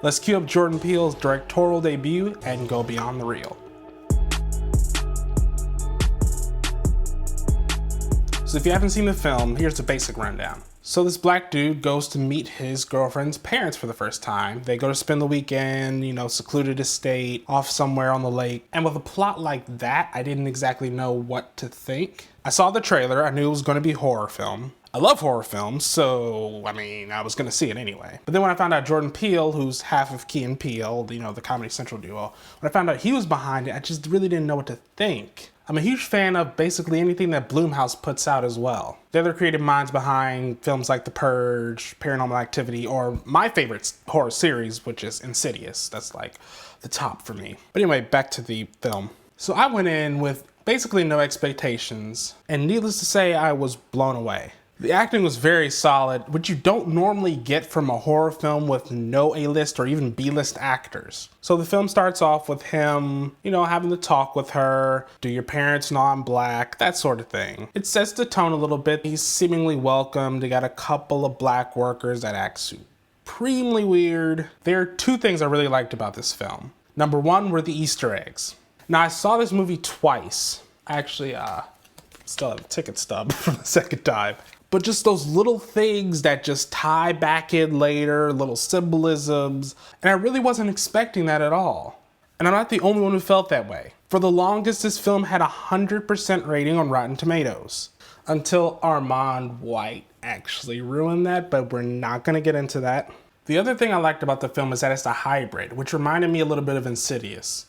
Let's cue up Jordan Peele's directorial debut and go beyond the real. So if you haven't seen the film, here's the basic rundown. So this black dude goes to meet his girlfriend's parents for the first time. They go to spend the weekend, secluded estate, off somewhere on the lake. And with a plot like that, I didn't exactly know what to think. I saw the trailer, I knew it was going to be a horror film. I love horror films, so, I was going to see it anyway. But then when I found out Jordan Peele, who's half of Key and Peele, the Comedy Central duo, when I found out he was behind it, I just really didn't know what to think. I'm a huge fan of basically anything that Blumhouse puts out as well. They're the creative minds behind films like The Purge, Paranormal Activity, or my favorite horror series, which is Insidious. That's like the top for me. But anyway, back to the film. So I went in with basically no expectations, and needless to say, I was blown away. The acting was very solid, which you don't normally get from a horror film with no A-list or even B-list actors. So the film starts off with him, having to talk with her, do your parents know I'm black, that sort of thing. It sets the tone a little bit. He's seemingly welcomed. They got a couple of black workers that act supremely weird. There are two things I really liked about this film. Number one were the Easter eggs. Now I saw this movie twice. I actually still have a ticket stub from the second time. But just those little things that just tie back in later, little symbolisms. And I really wasn't expecting that at all. And I'm not the only one who felt that way. For the longest, this film had a 100% rating on Rotten Tomatoes. Until Armond White actually ruined that, but we're not gonna get into that. The other thing I liked about the film is that it's a hybrid, which reminded me a little bit of Insidious,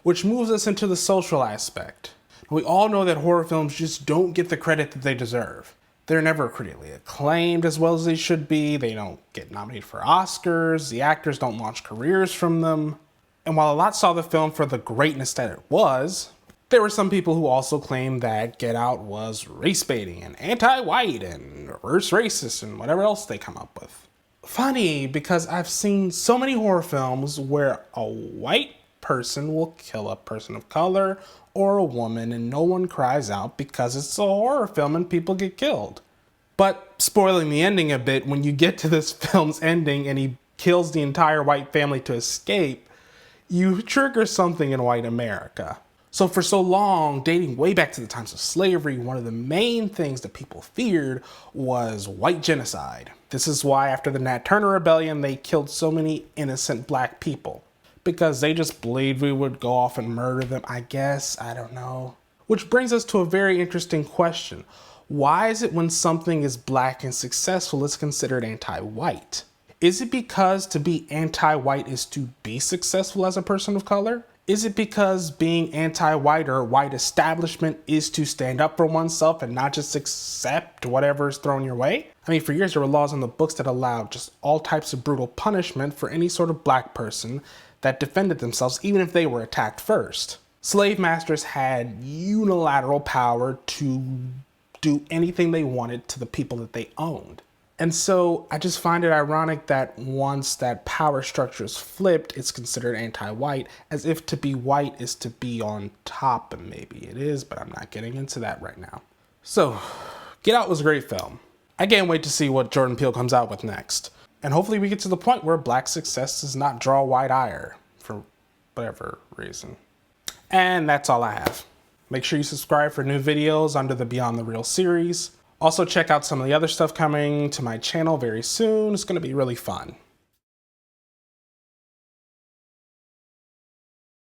which moves us into the social aspect. We all know that horror films just don't get the credit that they deserve. They're never critically acclaimed as well as they should be. They don't get nominated for Oscars. The actors don't launch careers from them. And while a lot saw the film for the greatness that it was, there were some people who also claimed that Get Out was race baiting and anti-white and reverse racist and whatever else they come up with. Funny, because I've seen so many horror films where a white person will kill a person of color or a woman and no one cries out because it's a horror film and people get killed. But spoiling the ending a bit, when you get to this film's ending and he kills the entire white family to escape, you trigger something in white America. So for so long, dating way back to the times of slavery, one of the main things that people feared was white genocide. This is why after the Nat Turner Rebellion, they killed so many innocent black people. Because they just believed we would go off and murder them, I guess. I don't know. Which brings us to a very interesting question. Why is it when something is black and successful, it's considered anti-white? Is it because to be anti-white is to be successful as a person of color? Is it because being anti-white or white establishment is to stand up for oneself and not just accept whatever is thrown your way? For years there were laws in the books that allowed just all types of brutal punishment for any sort of black person that defended themselves even if they were attacked first. Slave masters had unilateral power to do anything they wanted to the people that they owned. And so I just find it ironic that once that power structure is flipped, it's considered anti-white, as if to be white is to be on top, and maybe it is, but I'm not getting into that right now. So, Get Out was a great film. I can't wait to see what Jordan Peele comes out with next. And hopefully we get to the point where black success does not draw white ire for whatever reason. And that's all I have. Make sure you subscribe for new videos under the Beyond the Real series. Also check out some of the other stuff coming to my channel very soon. It's going to be really fun.